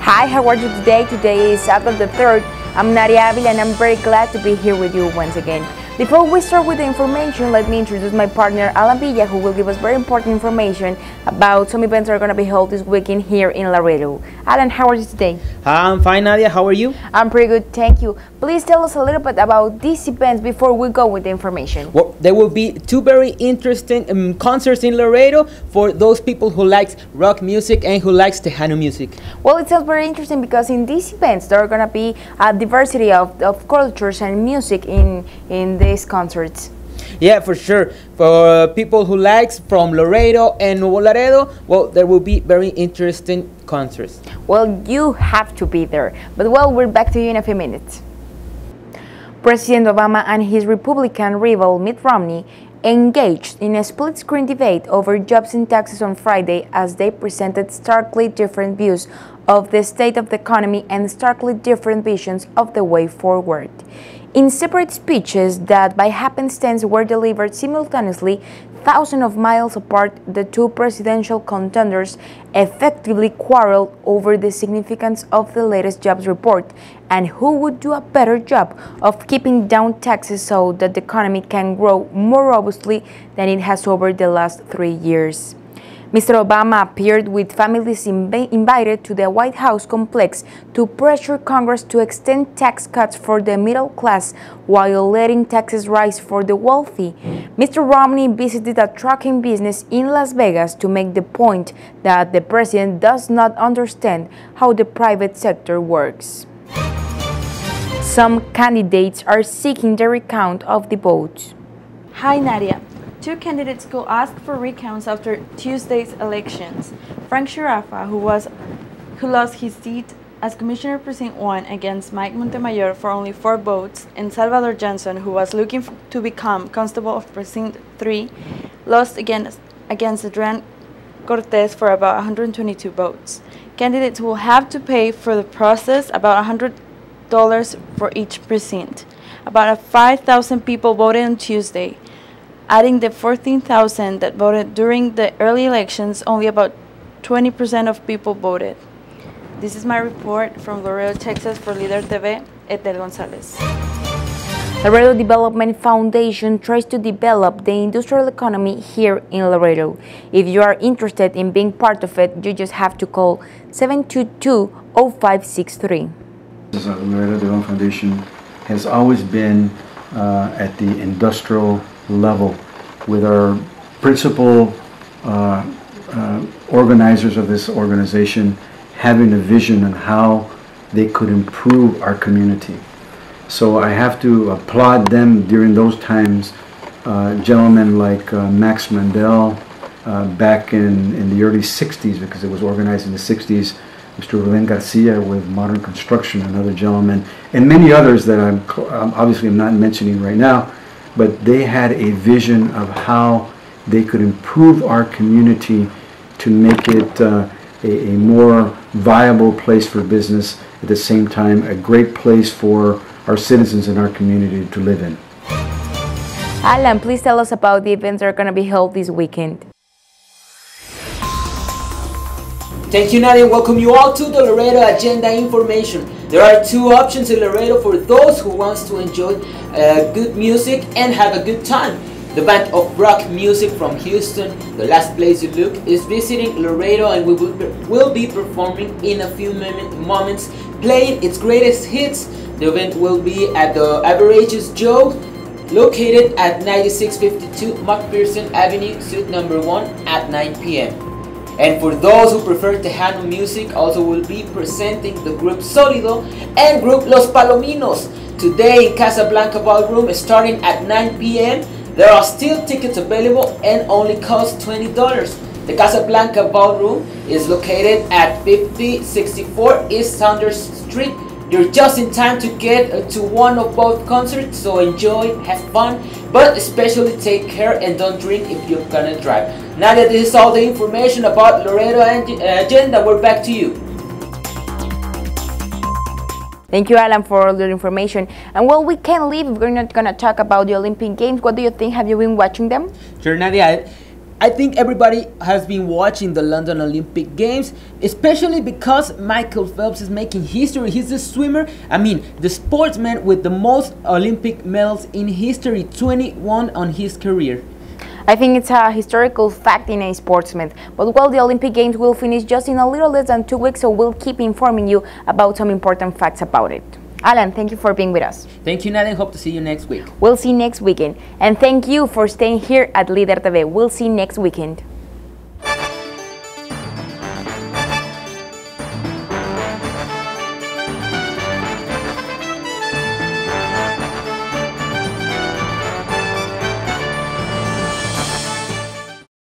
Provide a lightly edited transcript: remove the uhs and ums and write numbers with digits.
Hi, how are you today? Today is August the 3rd. I'm Nadia Avila and I'm very glad to be here with you once again. Before we start with the information, let me introduce my partner Alan Villa, who will give us very important information about some events that are going to be held this weekend here in Laredo. Alan, how are you today? I'm fine, Nadia. How are you? I'm pretty good, thank you. Please tell us a little bit about these events before we go with the information. Well, there will be two very interesting concerts in Laredo for those people who likes rock music and who likes Tejano music. Well, it sounds very interesting because in these events there are going to be a diversity of cultures and music in these concerts. Yeah, for sure. For people who likes from Laredo and Nuevo Laredo, well, there will be very interesting concerts. Well, you have to be there. But well, we're back to you in a few minutes. President Obama and his Republican rival Mitt Romney engaged in a split-screen debate over jobs and taxes on Friday as they presented starkly different views of the state of the economy and starkly different visions of the way forward. In separate speeches that by happenstance were delivered simultaneously, thousands of miles apart, the two presidential contenders effectively quarreled over the significance of the latest jobs report and who would do a better job of keeping down taxes so that the economy can grow more robustly than it has over the last 3 years. Mr. Obama appeared with families invited to the White House complex to pressure Congress to extend tax cuts for the middle class while letting taxes rise for the wealthy. Mr. Romney visited a trucking business in Las Vegas to make the point that the president does not understand how the private sector works. Some candidates are seeking the recount of the votes. Hi Nadia. Two candidates could ask for recounts after Tuesday's elections. Frank Shirafa, who lost his seat as Commissioner Precinct 1 against Mike Montemayor for only 4 votes, and Salvador Johnson, who was looking to become Constable of Precinct 3, lost against Adrian Cortez for about 122 votes. Candidates will have to pay for the process about $100 for each precinct. About 5,000 people voted on Tuesday. Adding the 14,000 that voted during the early elections, only about 20% of people voted. This is my report from Laredo, Texas for Líder TV, Etel González. Laredo Development Foundation tries to develop the industrial economy here in Laredo. If you are interested in being part of it, you just have to call 722-0563. The Laredo Development Foundation has always been at the industrial level, with our principal organizers of this organization having a vision on how they could improve our community. So I have to applaud them during those times. Gentlemen like Max Mandel back in the early 60s, because it was organized in the 60s, Mr. Rubén Garcia with Modern Construction, another gentleman, and many others that I'm obviously I'm not mentioning right now, but they had a vision of how they could improve our community to make it a more viable place for business, at the same time a great place for our citizens in our community to live in. Alan, please tell us about the events that are going to be held this weekend. Thank you, Nadia. Welcome you all to the Laredo Agenda information. There are 2 options in Laredo for those who wants to enjoy good music and have a good time. The band of rock music from Houston, The Last Place You Look, is visiting Laredo and we will be performing in a few moments, playing its greatest hits. The event will be at the Average's Joe, located at 9652 McPherson Avenue, Suite number 1 at 9 p.m. And for those who prefer Tejano music, also will be presenting the group Sólido and group Los Palominos today in Casablanca Ballroom starting at 9 p.m. There are still tickets available and only cost $20. The Casablanca Ballroom is located at 5064 East Saunders Street. You're just in time to get to one of both concerts, so enjoy, have fun, but especially take care and don't drink if you're gonna drive. Now that this is all the information about Laredo Agenda, we're back to you. Thank you, Alan, for all your information. And well, we can't leave if we're not going to talk about the Olympic Games. What do you think? Have you been watching them? Sure, Nadia. I think everybody has been watching the London Olympic Games, especially because Michael Phelps is making history. He's the swimmer, the sportsman with the most Olympic medals in history, 21 on his career. I think it's a historical fact in a sportsman. But well, the Olympic Games will finish just in a little less than 2 weeks, so we'll keep informing you about some important facts about it. Alan, thank you for being with us. Thank you, Nadia. Hope to see you next week. We'll see you next weekend. And thank you for staying here at Líder TV. We'll see you next weekend.